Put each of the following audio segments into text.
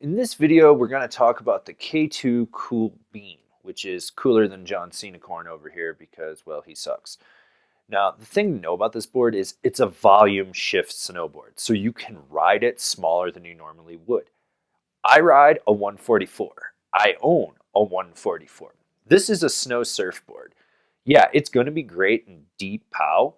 In this video, we're going to talk about the K2 Cool Bean, which is cooler than John Cena corn over here because, well, he sucks. Now, the thing to know about this board is it's a volume shift snowboard, so you can ride it smaller than you normally would. I ride a 144. I own a 144. This is a snow surfboard. Yeah, it's going to be great in deep pow,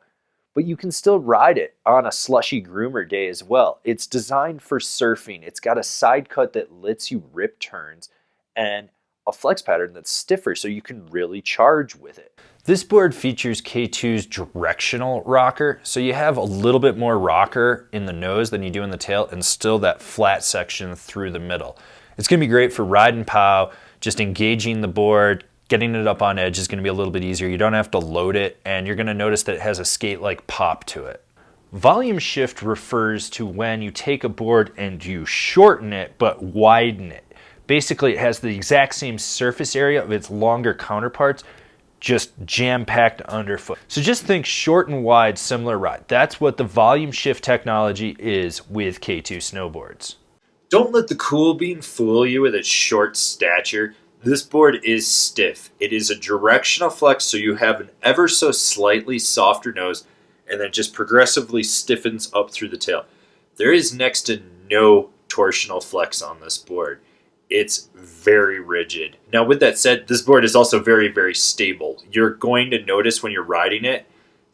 but you can still ride it on a slushy groomer day as well. It's designed for surfing. It's got a side cut that lets you rip turns and a flex pattern that's stiffer so you can really charge with it. This board features K2's directional rocker, so you have a little bit more rocker in the nose than you do in the tail and still that flat section through the middle. It's going to be great for riding pow, just engaging the board. Getting it up on edge is going to be a little bit easier. You don't have to load it, and you're going to notice that it has a skate-like pop to it. Volume shift refers to when you take a board and you shorten it but widen it. Basically, it has the exact same surface area of its longer counterparts, just jam-packed underfoot. So just think short and wide, similar ride. That's what the volume shift technology is with K2 snowboards. Don't let the Cool Bean fool you with its short stature. This board is stiff. It is a directional flex, so you have an ever so slightly softer nose and then just progressively stiffens up through the tail. There is next to no torsional flex on this board. It's very rigid. Now with that said, this board is also very, very stable. You're going to notice when you're riding it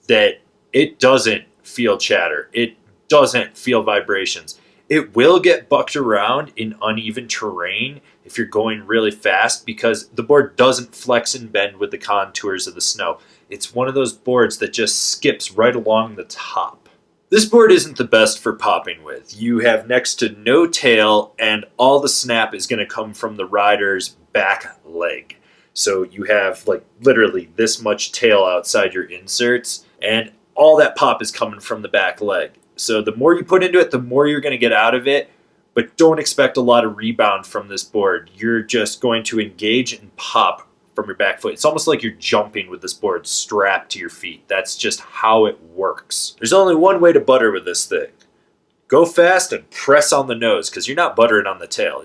that it doesn't feel chatter. It doesn't feel vibrations. It will get bucked around in uneven terrain if you're going really fast because the board doesn't flex and bend with the contours of the snow. It's one of those boards that just skips right along the top. This board isn't the best for popping with. You have next to no tail and all the snap is going to come from the rider's back leg. So you have like literally this much tail outside your inserts and all that pop is coming from the back leg. So the more you put into it, the more you're going to get out of it, but don't expect a lot of rebound from this board. You're just going to engage and pop from your back foot. It's almost like you're jumping with this board strapped to your feet. That's just how it works. There's only one way to butter with this thing. Go fast and press on the nose because you're not buttering on the tail.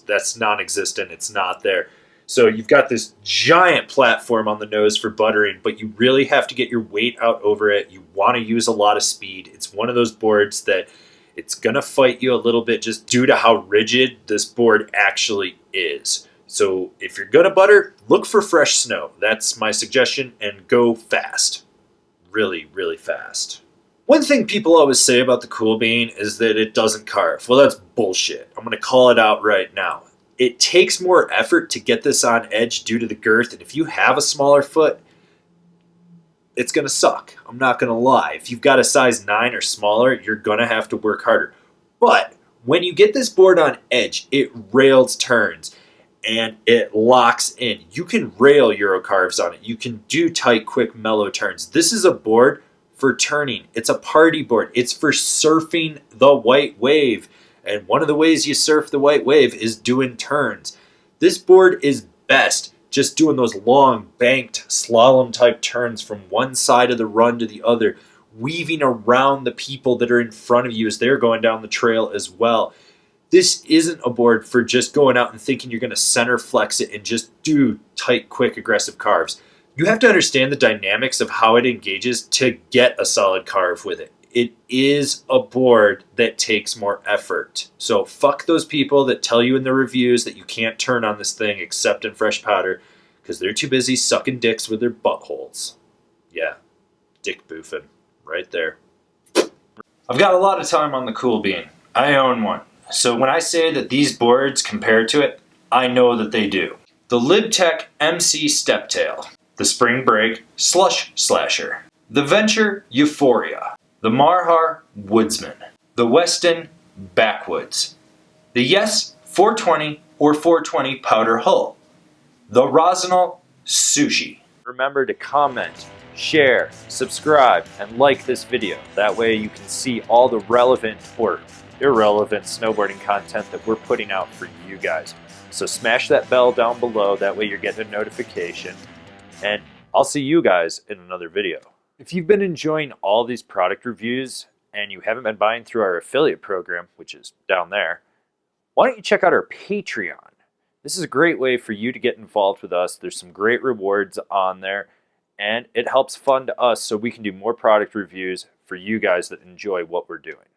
That's non-existent. It's not there. So you've got this giant platform on the nose for buttering, but you really have to get your weight out over it. You want to use a lot of speed. It's one of those boards that it's going to fight you a little bit just due to how rigid this board actually is. So if you're going to butter, look for fresh snow. That's my suggestion, and go fast. Really, really fast. One thing people always say about the Cool Bean is that it doesn't carve. Well, that's bullshit. I'm going to call it out right now. It takes more effort to get this on edge due to the girth, and if you have a smaller foot, it's going to suck. I'm not going to lie. If you've got a size 9 or smaller, you're going to have to work harder. But when you get this board on edge, it rails turns, and it locks in. You can rail Eurocarves on it. You can do tight, quick, mellow turns. This is a board for turning. It's a party board. It's for surfing the white wave. And one of the ways you surf the white wave is doing turns. This board is best just doing those long banked slalom type turns from one side of the run to the other, weaving around the people that are in front of you as they're going down the trail as well. This isn't a board for just going out and thinking you're going to center flex it and just do tight, quick, aggressive carves. You have to understand the dynamics of how it engages to get a solid carve with it. It is a board that takes more effort. So fuck those people that tell you in the reviews that you can't turn on this thing except in fresh powder because they're too busy sucking dicks with their buttholes. Yeah, dick boofing right there. I've got a lot of time on the Cool Bean. I own one. So when I say that these boards compare to it, I know that they do. The LibTech MC Steptail, the Spring Break Slush Slasher, the Venture Euphoria, the Marhar Woodsman, the Weston Backwoods, the Yes 420 or 420 Powder Hull, the Rosinal Sushi. Remember to comment, share, subscribe, and like this video. That way you can see all the relevant or irrelevant snowboarding content that we're putting out for you guys. So smash that bell down below. That way you're getting a notification. And I'll see you guys in another video. If you've been enjoying all these product reviews and you haven't been buying through our affiliate program, which is down there, why don't you check out our Patreon? This is a great way for you to get involved with us. There's some great rewards on there, and it helps fund us so we can do more product reviews for you guys that enjoy what we're doing.